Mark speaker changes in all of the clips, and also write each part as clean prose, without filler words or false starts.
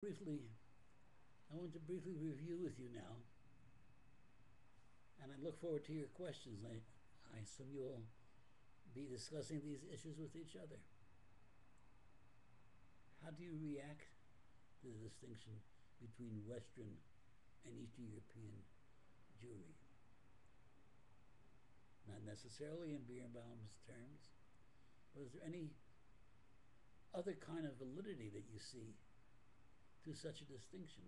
Speaker 1: Briefly, I want to briefly review with you now, and I look forward to your questions. I assume you'll be discussing these issues with each other. How do you react to the distinction between Western and Eastern European Jewry? Not necessarily in Birnbaum's terms, but is there any other kind of validity that you see to such a distinction?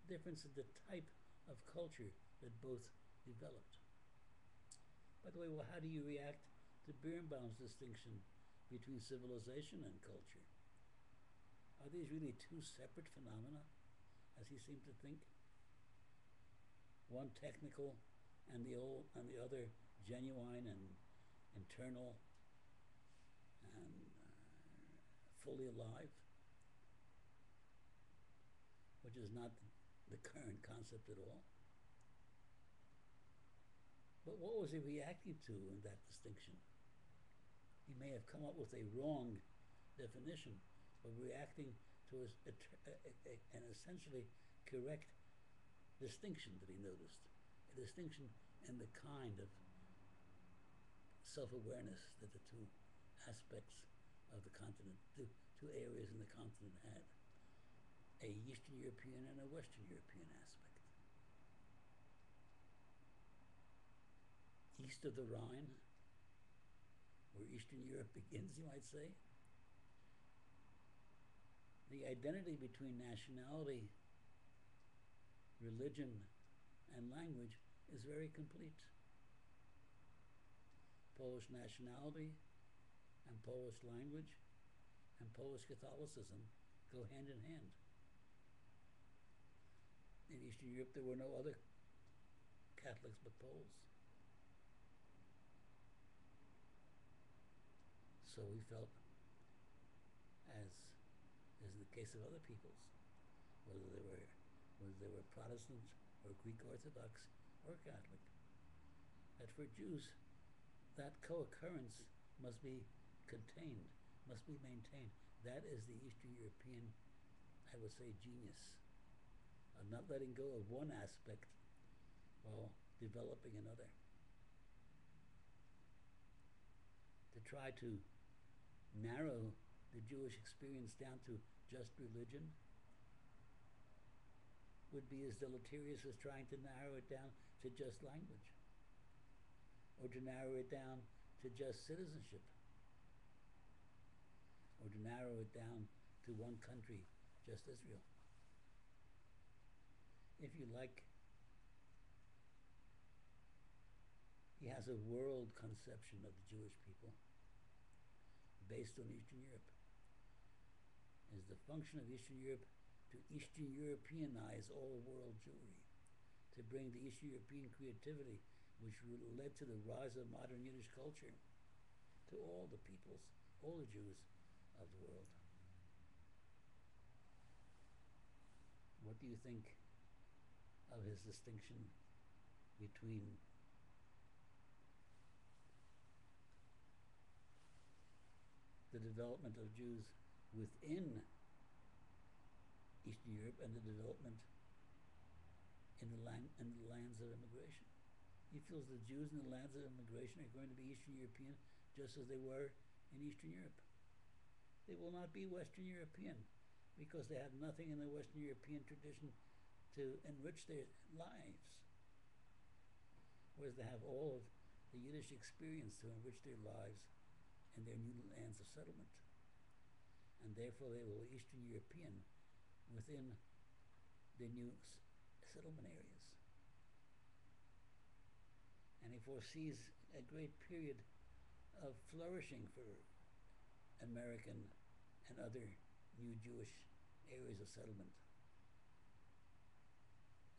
Speaker 1: Difference in the type of culture that both developed. By the way, well, how do you react to Birnbaum's distinction between civilization and culture? Are these really two separate phenomena, as he seemed to think? One technical and the other genuine and internal and fully alive, which is not the current concept at all. But what was he reacting to in that distinction? He may have come up with a wrong definition, but reacting to an essentially correct distinction that he noticed, a distinction in the kind of self-awareness that the two aspects of the continent, two areas in the continent had, a Eastern European and a Western European aspect. East of the Rhine, where Eastern Europe begins, you might say, the identity between nationality, religion, and language is very complete. Polish nationality and Polish language and Polish Catholicism go hand in hand. In Eastern Europe, there were no other Catholics but Poles. So we felt, as is the case of other peoples, whether they were Protestant or Greek Orthodox or Catholic, that for Jews, that co-occurrence must be contained, must be maintained. That is the Eastern European, I would say, genius of not letting go of one aspect while developing another. To try to narrow the Jewish experience down to just religion would be as deleterious as trying to narrow it down to just language, or to narrow it down to just citizenship, or to narrow it down to one country, just Israel. If you like, he has a world conception of the Jewish people based on Eastern Europe. Is the function of Eastern Europe to Eastern Europeanize all world Jewry, to bring the Eastern European creativity, which led to the rise of modern Yiddish culture, to all the peoples, all the Jews of the world. What do you think of his distinction between the development of Jews within Eastern Europe and the development in the lands of immigration? He feels the Jews in the lands of immigration are going to be Eastern European just as they were in Eastern Europe. They will not be Western European because they have nothing in the Western European tradition to enrich their lives, whereas they have all of the Yiddish experience to enrich their lives in their new lands of settlement. And therefore they will be Eastern European within the new settlement areas. And he foresees a great period of flourishing for American and other new Jewish areas of settlement.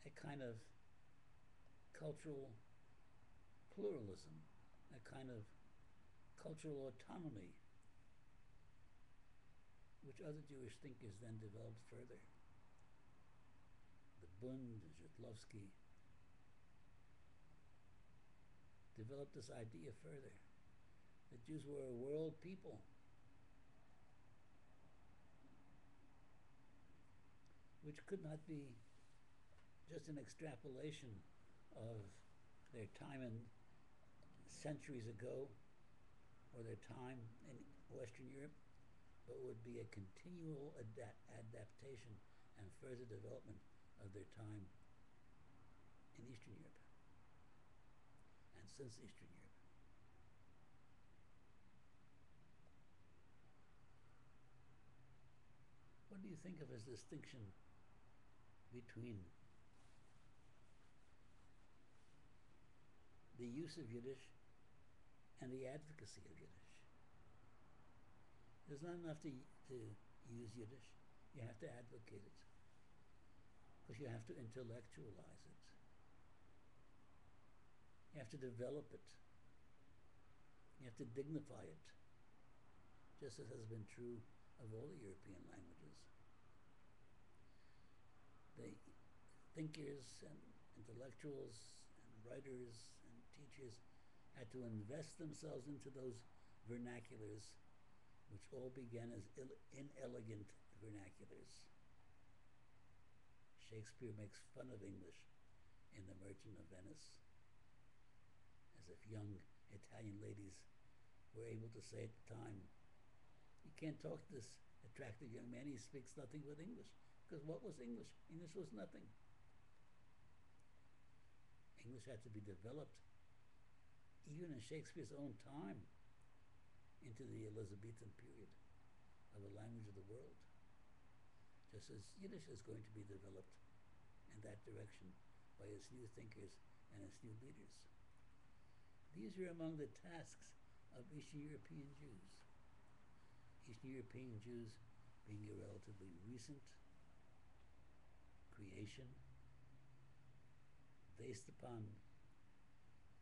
Speaker 1: A kind of cultural pluralism, a kind of cultural autonomy, which other Jewish thinkers then developed further. The Bund, Zhutlovsky, developed this idea further. The Jews were a world people which could not be just an extrapolation of their time in centuries ago or their time in Western Europe, but would be a continual adaptation and further development of their time in Eastern Europe and since Eastern Europe. What do you think of as distinction between the use of Yiddish and the advocacy of Yiddish? There's not enough to use Yiddish. You have to advocate it, because you have to intellectualize it. You have to develop it. You have to dignify it, just as has been true of all the European languages. The thinkers and intellectuals and writers and teachers had to invest themselves into those vernaculars, which all began as inelegant vernaculars. Shakespeare makes fun of English in The Merchant of Venice, as if young Italian ladies were able to say at the time, "You can't talk to this attractive young man, he speaks nothing but English." Because what was English? English was nothing. English had to be developed, even in Shakespeare's own time, into the Elizabethan period of the language of the world, just as Yiddish is going to be developed in that direction by its new thinkers and its new leaders. These are among the tasks of Eastern European Jews. Eastern European Jews being a relatively recent creation based upon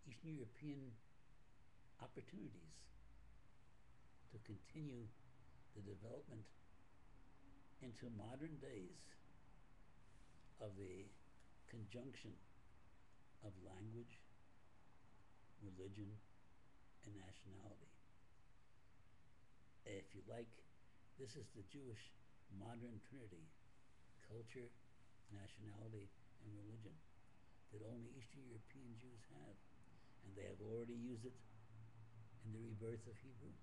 Speaker 1: Eastern European opportunities to continue the development into modern days of the conjunction of language, religion, and nationality. If you like, this is the Jewish modern trinity: culture, nationality, and religion, that only Eastern European Jews have. And they have already used it in the rebirth of Hebrew,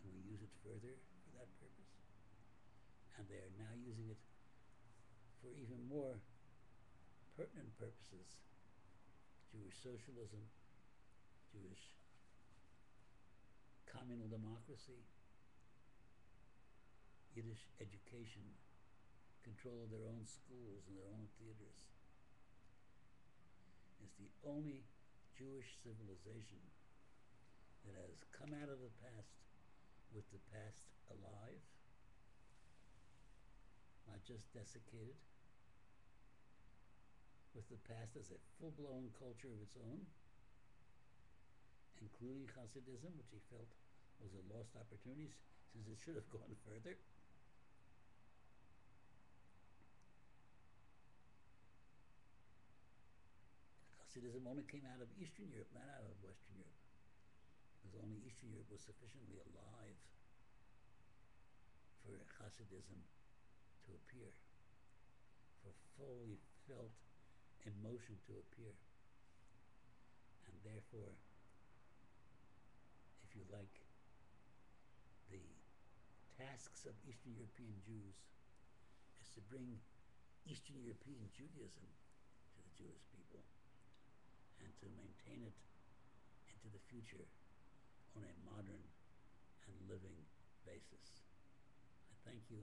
Speaker 1: and will use it further for that purpose. And they are now using it for even more pertinent purposes: Jewish socialism, Jewish communal democracy, Yiddish education, control of their own schools and their own theaters. It's the only Jewish civilization that has come out of the past with the past alive, not just desiccated, with the past as a full-blown culture of its own, including Hasidism, which he felt was a lost opportunity since it should have gone further. Hasidism only came out of Eastern Europe, not out of Western Europe, because only Eastern Europe was sufficiently alive for Hasidism to appear, for fully felt emotion to appear. And therefore, if you like, the tasks of Eastern European Jews is to bring Eastern European Judaism to the Jewish people and to maintain it into the future on a modern and living basis. I thank you,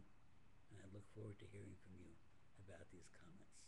Speaker 1: and I look forward to hearing from you about these comments.